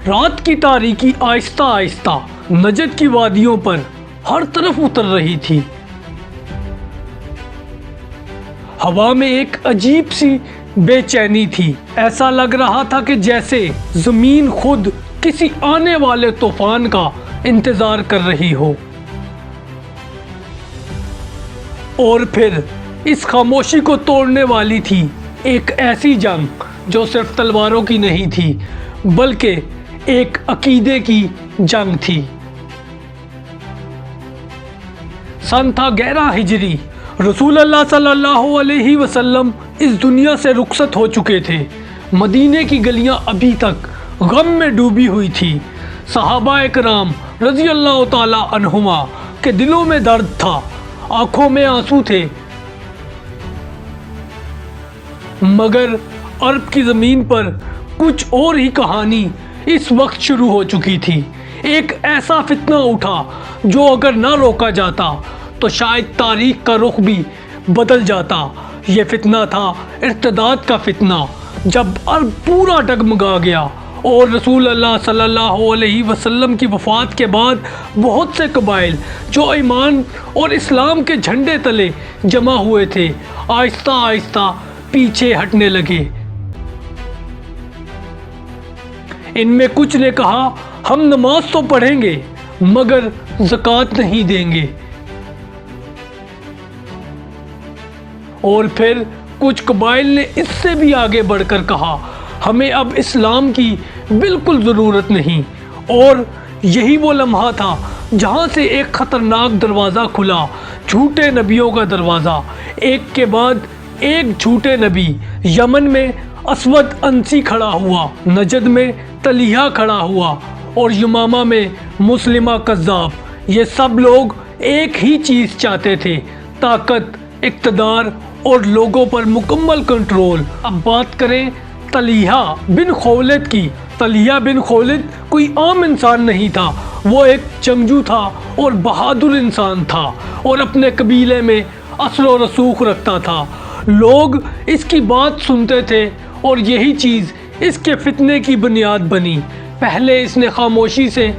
رات کی تاریکی آہستہ آہستہ نجد کی وادیوں پر ہر طرف اتر رہی تھی۔ ہوا میں ایک عجیب سی بے چینی تھی۔ ایسا لگ رہا تھا کہ جیسے زمین خود کسی آنے والے طوفان کا انتظار کر رہی ہو۔ اور پھر اس خاموشی کو توڑنے والی تھی ایک ایسی جنگ جو صرف تلواروں کی نہیں تھی بلکہ ایک عقیدے کی جنگ تھی۔ سن تھا 11 ہجری۔ رسول اللہ صلی اللہ علیہ وسلم اس دنیا سے رخصت ہو چکے تھے۔ مدینے کی گلیاں ابھی تک غم میں ڈوبی ہوئی تھی۔ صحابہ کرام رضی اللہ تعالی عنہما کے دلوں میں درد تھا، آنکھوں میں آنسو تھے، مگر عرب کی زمین پر کچھ اور ہی کہانی اس وقت شروع ہو چکی تھی۔ ایک ایسا فتنہ اٹھا جو اگر نہ روکا جاتا تو شاید تاریخ کا رخ بھی بدل جاتا۔ یہ فتنہ تھا ارتداد کا فتنہ۔ جب عرب پورا ڈگمگا گیا اور رسول اللہ صلی اللہ علیہ وسلم کی وفات کے بعد بہت سے قبائل جو ایمان اور اسلام کے جھنڈے تلے جمع ہوئے تھے آہستہ آہستہ پیچھے ہٹنے لگے۔ ان میں کچھ نے کہا ہم نماز تو پڑھیں گے مگر زکوٰۃ نہیں دیں گے، اور پھر کچھ قبائل نے اس سے بھی آگے بڑھ کر کہا ہمیں اب اسلام کی بالکل ضرورت نہیں۔ اور یہی وہ لمحہ تھا جہاں سے ایک خطرناک دروازہ کھلا، جھوٹے نبیوں کا دروازہ۔ ایک کے بعد ایک جھوٹے نبی۔ یمن میں اسود انسی کھڑا ہوا، نجد میں طلحہ کھڑا ہوا، اور یمامہ میں مسلمہ کذاب۔ یہ سب لوگ ایک ہی چیز چاہتے تھے، طاقت، اقتدار اور لوگوں پر مکمل کنٹرول۔ اب بات کریں طلحہ بن خولد کی۔ طلحہ بن خولد کوئی عام انسان نہیں تھا، وہ ایک جنگجو تھا اور بہادر انسان تھا، اور اپنے قبیلے میں اثر و رسوخ رکھتا تھا۔ لوگ اس کی بات سنتے تھے اور یہی چیز اس کے فتنے کی بنیاد بنی۔ پہلے اس نے خاموشی سے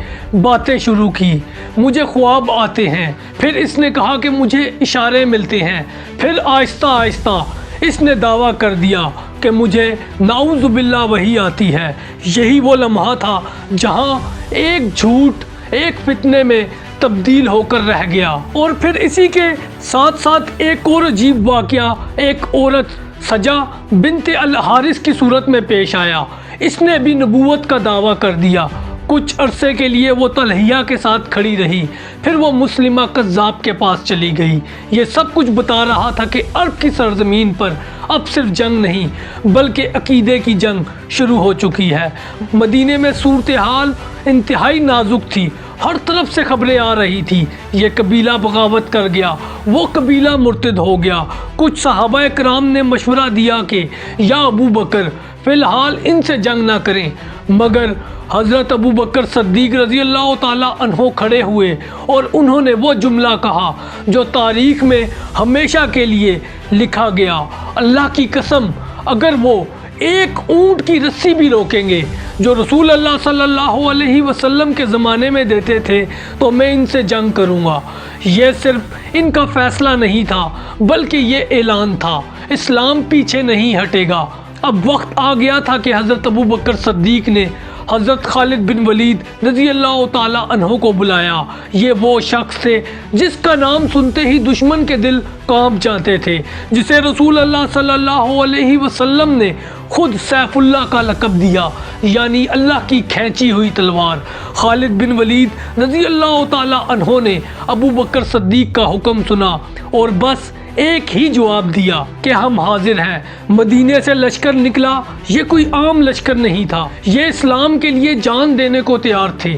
باتیں شروع کی، مجھے خواب آتے ہیں، پھر اس نے کہا کہ مجھے اشارے ملتے ہیں، پھر آہستہ آہستہ اس نے دعویٰ کر دیا کہ مجھے نعوذ باللہ وحی آتی ہے۔ یہی وہ لمحہ تھا جہاں ایک جھوٹ ایک فتنے میں تبدیل ہو کر رہ گیا۔ اور پھر اسی کے ساتھ ساتھ ایک اور عجیب واقعہ ایک عورت سجا بنت الحارث کی صورت میں پیش آیا۔ اس نے بھی نبوت کا دعویٰ کر دیا۔ کچھ عرصے کے لیے وہ طلحہ کے ساتھ کھڑی رہی، پھر وہ مسلمہ کذاب کے پاس چلی گئی۔ یہ سب کچھ بتا رہا تھا کہ عرب کی سرزمین پر اب صرف جنگ نہیں بلکہ عقیدے کی جنگ شروع ہو چکی ہے۔ مدینے میں صورتحال انتہائی نازک تھی، ہر طرف سے خبریں آ رہی تھی، یہ قبیلہ بغاوت کر گیا، وہ قبیلہ مرتد ہو گیا۔ کچھ صحابہ کرام نے مشورہ دیا کہ یا ابو بکر فی الحال ان سے جنگ نہ کریں، مگر حضرت ابو بکر صدیق رضی اللہ تعالی عنہ کھڑے ہوئے اور انہوں نے وہ جملہ کہا جو تاریخ میں ہمیشہ کے لیے لکھا گیا، اللہ کی قسم اگر وہ ایک اونٹ کی رسی بھی روکیں گے جو رسول اللہ صلی اللہ علیہ وسلم کے زمانے میں دیتے تھے تو میں ان سے جنگ کروں گا۔ یہ صرف ان کا فیصلہ نہیں تھا بلکہ یہ اعلان تھا، اسلام پیچھے نہیں ہٹے گا۔ اب وقت آ گیا تھا کہ حضرت ابو بکر صدیق نے حضرت خالد بن ولید رضی اللہ تعالی عنہ کو بلایا۔ یہ وہ شخص تھے جس کا نام سنتے ہی دشمن کے دل کانپ جاتے تھے، جسے رسول اللہ صلی اللہ علیہ وسلم نے خود سیف اللہ کا لقب دیا، یعنی اللہ کی کھینچی ہوئی تلوار۔ خالد بن ولید رضی اللہ تعالی عنہ نے ابو بکر صدیق کا حکم سنا اور بس ایک ہی جواب دیا کہ ہم حاضر ہیں۔ مدینے سے لشکر نکلا، یہ کوئی عام لشکر نہیں تھا، یہ اسلام کے لیے جان دینے کو تیار تھے۔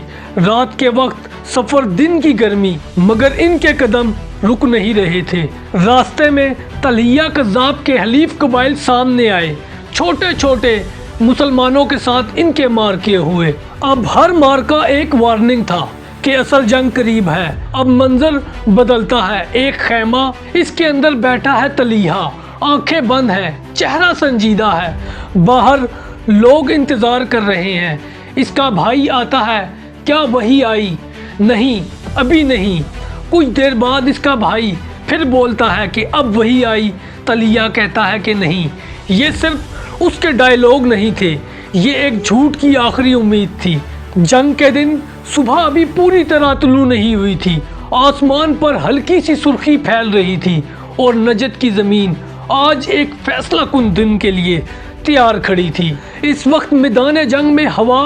رات کے وقت سفر، دن کی گرمی، مگر ان کے قدم رک نہیں رہے تھے۔ راستے میں طلحہ کذاب کے حلیف قبائل سامنے آئے، چھوٹے چھوٹے مسلمانوں کے ساتھ ان کے مارکے ہوئے۔ اب ہر مارکا ایک وارننگ تھا کہ اصل جنگ قریب ہے۔ اب منظر بدلتا ہے، ایک خیمہ، اس کے اندر بیٹھا ہے طلحہ، آنکھیں بند ہیں، چہرہ سنجیدہ ہے۔ باہر لوگ انتظار کر رہے ہیں، اس کا بھائی آتا ہے، کیا وہی آئی؟ نہیں، ابھی نہیں۔ کچھ دیر بعد اس کا بھائی پھر بولتا ہے کہ اب وہی آئی۔ طلحہ کہتا ہے کہ نہیں، یہ صرف اس کے ڈائیلاگ نہیں تھے، یہ ایک جھوٹ کی آخری امید تھی۔ جنگ کے دن صبح ابھی پوری طرح طلوع نہیں ہوئی تھی، آسمان پر ہلکی سی سرخی پھیل رہی تھی اور نجد کی زمین آج ایک فیصلہ کن دن کے لیے تیار کھڑی تھی۔ اس وقت میدان جنگ میں ہوا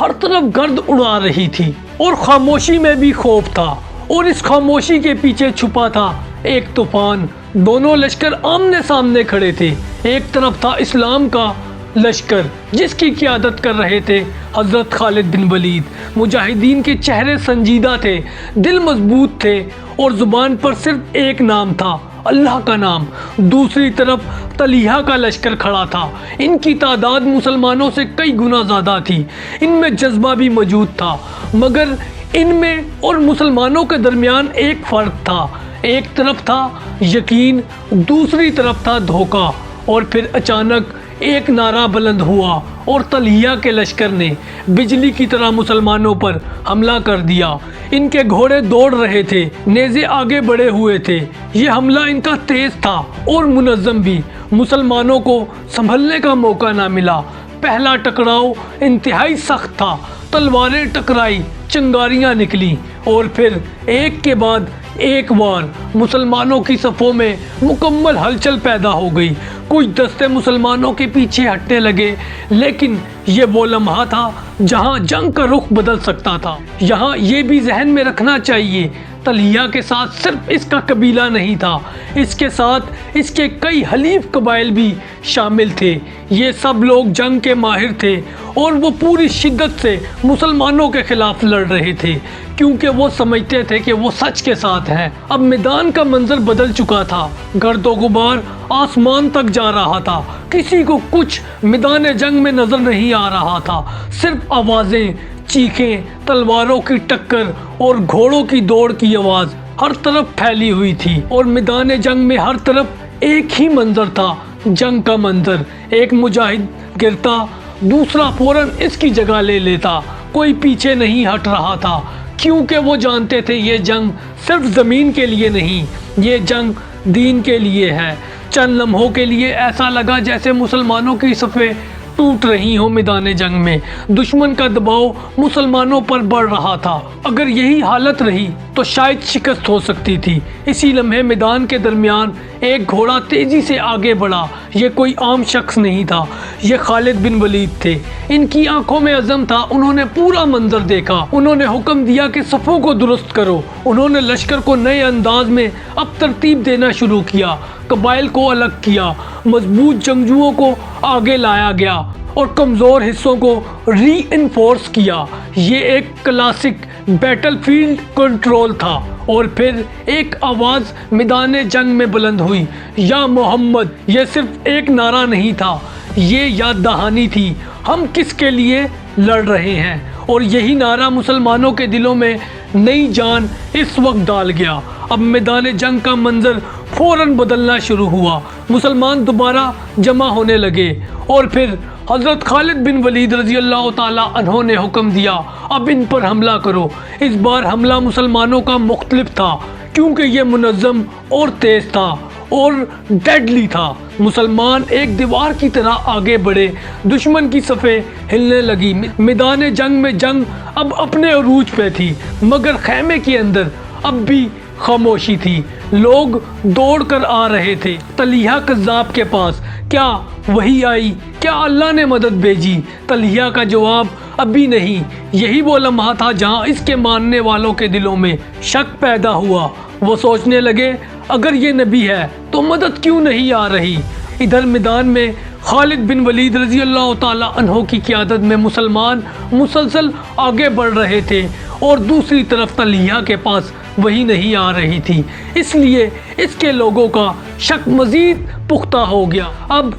ہر طرف گرد اڑا رہی تھی اور خاموشی میں بھی خوف تھا، اور اس خاموشی کے پیچھے چھپا تھا ایک طوفان۔ دونوں لشکر آمنے سامنے کھڑے تھے۔ ایک طرف تھا اسلام کا لشکر جس کی قیادت کر رہے تھے حضرت خالد بن ولید۔ مجاہدین کے چہرے سنجیدہ تھے، دل مضبوط تھے اور زبان پر صرف ایک نام تھا، اللہ کا نام۔ دوسری طرف طلحہ کا لشکر کھڑا تھا۔ ان کی تعداد مسلمانوں سے کئی گنا زیادہ تھی، ان میں جذبہ بھی موجود تھا، مگر ان میں اور مسلمانوں کے درمیان ایک فرق تھا۔ ایک طرف تھا یقین، دوسری طرف تھا دھوکہ۔ اور پھر اچانک ایک نعرہ بلند ہوا اور طلحہ کے لشکر نے بجلی کی طرح مسلمانوں پر حملہ کر دیا۔ ان کے گھوڑے دوڑ رہے تھے، نیزے آگے بڑھے ہوئے تھے۔ یہ حملہ ان کا تیز تھا اور منظم بھی، مسلمانوں کو سنبھلنے کا موقع نہ ملا۔ پہلا ٹکراؤ انتہائی سخت تھا، تلواریں ٹکرائی، چنگاریاں نکلی اور پھر ایک کے بعد ایک وار مسلمانوں کی صفوں میں مکمل ہلچل پیدا ہو گئی۔ کچھ دستے مسلمانوں کے پیچھے ہٹنے لگے، لیکن یہ وہ لمحہ تھا جہاں جنگ کا رخ بدل سکتا تھا۔ یہاں یہ بھی ذہن میں رکھنا چاہیے، طلحہ کے ساتھ صرف اس کا قبیلہ نہیں تھا، اس کے ساتھ اس کے کئی حلیف قبائل بھی شامل تھے۔ یہ سب لوگ جنگ کے ماہر تھے اور وہ پوری شدت سے مسلمانوں کے خلاف لڑ رہے تھے، کیونکہ وہ سمجھتے تھے کہ وہ سچ کے ساتھ ہیں۔ اب میدان کا منظر بدل چکا تھا، گرد و غبار آسمان تک جا رہا تھا، کسی کو کچھ میدان جنگ میں نظر نہیں آ رہا تھا، صرف آوازیں، چیخیں، تلواروں کی ٹکر اور گھوڑوں کی دوڑ کی آواز ہر طرف پھیلی ہوئی تھی۔ اور میدان جنگ میں ہر طرف ایک ہی منظر تھا، جنگ کا منظر۔ ایک مجاہد گرتا، دوسرا فوراً اس کی جگہ لے لیتا، کوئی پیچھے نہیں ہٹ رہا تھا، کیونکہ وہ جانتے تھے یہ جنگ صرف زمین کے لیے نہیں، یہ جنگ دین کے لیے ہے۔ چند لمحوں کے لیے ایسا لگا جیسے مسلمانوں کی صفیں ٹوٹ رہی ہوں۔ میدان جنگ میں دشمن کا دباؤ مسلمانوں پر بڑھ رہا تھا، اگر یہی حالت رہی تو شاید شکست ہو سکتی تھی۔ اسی لمحے میدان کے درمیان ایک گھوڑا تیزی سے آگے بڑھا۔ یہ کوئی عام شخص نہیں تھا، یہ خالد بن ولید تھے۔ ان کی آنکھوں میں عزم تھا، انہوں نے پورا منظر دیکھا، انہوں نے حکم دیا کہ صفوں کو درست کرو۔ انہوں نے لشکر کو نئے انداز میں اب ترتیب دینا شروع کیا، قبائل کو الگ کیا، مضبوط جنگجوؤں کو آگے لایا گیا اور کمزور حصوں کو ری انفورس کیا۔ یہ ایک کلاسک بیٹل فیلڈ کنٹرول تھا۔ اور پھر ایک آواز میدان جنگ میں بلند ہوئی، یا محمد۔ یہ صرف ایک نعرہ نہیں تھا، یہ یاد دہانی تھی، ہم کس کے لیے لڑ رہے ہیں۔ اور یہی نعرہ مسلمانوں کے دلوں میں نئی جان اس وقت ڈال گیا۔ اب میدان جنگ کا منظر فوراً بدلنا شروع ہوا، مسلمان دوبارہ جمع ہونے لگے اور پھر حضرت خالد بن ولید رضی اللہ تعالیٰ عنہ نے حکم دیا، اب ان پر حملہ کرو۔ اس بار حملہ مسلمانوں کا مختلف تھا، کیونکہ یہ منظم اور تیز تھا اور ڈیڈلی تھا۔ مسلمان ایک دیوار کی طرح آگے بڑھے، دشمن کی صفیں ہلنے لگی۔ میدان جنگ میں جنگ اب اپنے عروج پہ تھی، مگر خیمے کے اندر اب بھی خاموشی تھی۔ لوگ دوڑ کر آ رہے تھے طلحہ کذاب کے پاس، کیا وہی آئی؟ کیا اللہ نے مدد بھیجی؟ طلحہ کا جواب ابھی نہیں۔ یہی وہ لمحہ تھا جہاں اس کے ماننے والوں کے دلوں میں شک پیدا ہوا۔ وہ سوچنے لگے، اگر یہ نبی ہے تو مدد کیوں نہیں آ رہی؟ ادھر میدان میں خالد بن ولید رضی اللہ تعالیٰ عنہ کی قیادت میں مسلمان مسلسل آگے بڑھ رہے تھے اور دوسری طرف طلحہ کے پاس وہی نہیں آ رہی تھی، اس لیے اس کے لوگوں کا شک مزید پختہ ہو گیا۔ اب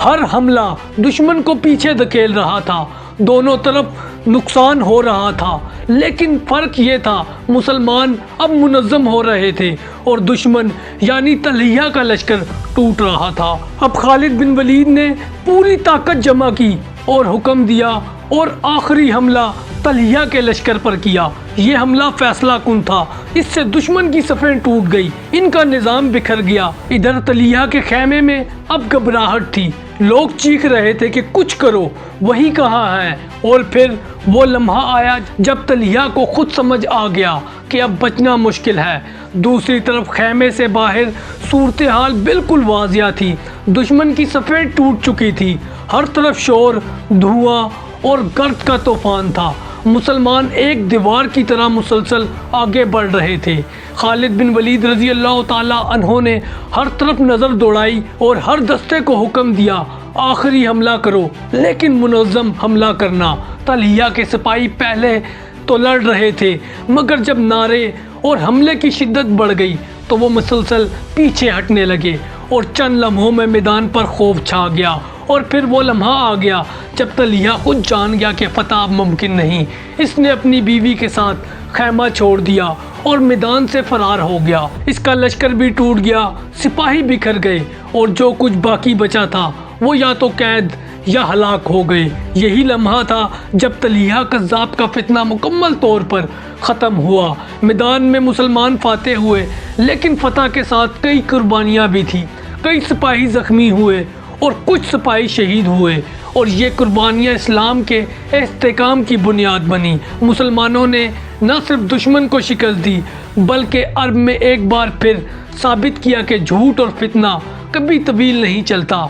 ہر حملہ دشمن کو پیچھے دھکیل رہا تھا، دونوں طرف نقصان ہو رہا تھا، لیکن فرق یہ تھا مسلمان اب منظم ہو رہے تھے اور دشمن یعنی طلحہ کا لشکر ٹوٹ رہا تھا۔ اب خالد بن ولید نے پوری طاقت جمع کی اور حکم دیا اور آخری حملہ طلحہ کے لشکر پر کیا۔ یہ حملہ فیصلہ کن تھا، اس سے دشمن کی صفیں ٹوٹ گئی، ان کا نظام بکھر گیا۔ ادھر طلحہ کے خیمے میں اب گھبراہٹ تھی، لوگ چیخ رہے تھے کہ کچھ کرو، وہی کہاں ہے۔ اور پھر وہ لمحہ آیا جب طلحہ کو خود سمجھ آ گیا کہ اب بچنا مشکل ہے۔ دوسری طرف خیمے سے باہر صورتحال بالکل واضح تھی، دشمن کی صفیں ٹوٹ چکی تھی، ہر طرف شور، دھواں اور گرد کا طوفان تھا۔ مسلمان ایک دیوار کی طرح مسلسل آگے بڑھ رہے تھے۔ خالد بن ولید رضی اللہ تعالیٰ عنہ نے ہر طرف نظر دوڑائی اور ہر دستے کو حکم دیا آخری حملہ کرو، لیکن منظم حملہ کرنا۔ طلحہ کے سپاہی پہلے تو لڑ رہے تھے، مگر جب نعرے اور حملے کی شدت بڑھ گئی تو وہ مسلسل پیچھے ہٹنے لگے اور چند لمحوں میں میدان پر خوف چھا گیا۔ اور پھر وہ لمحہ آ گیا جب طلحہ خود جان گیا کہ فتح اب ممکن نہیں۔ اس نے اپنی بیوی کے ساتھ خیمہ چھوڑ دیا اور میدان سے فرار ہو گیا۔ اس کا لشکر بھی ٹوٹ گیا، سپاہی بکھر گئے اور جو کچھ باقی بچا تھا وہ یا تو قید یا ہلاک ہو گئے۔ یہی لمحہ تھا جب طلحہ کذاب کا فتنہ مکمل طور پر ختم ہوا۔ میدان میں مسلمان فاتح ہوئے، لیکن فتح کے ساتھ کئی قربانیاں بھی تھیں۔ کئی سپاہی زخمی ہوئے اور کچھ سپاہی شہید ہوئے، اور یہ قربانیاں اسلام کے استحکام کی بنیاد بنی۔ مسلمانوں نے نہ صرف دشمن کو شکست دی بلکہ عرب میں ایک بار پھر ثابت کیا کہ جھوٹ اور فتنہ کبھی طویل نہیں چلتا۔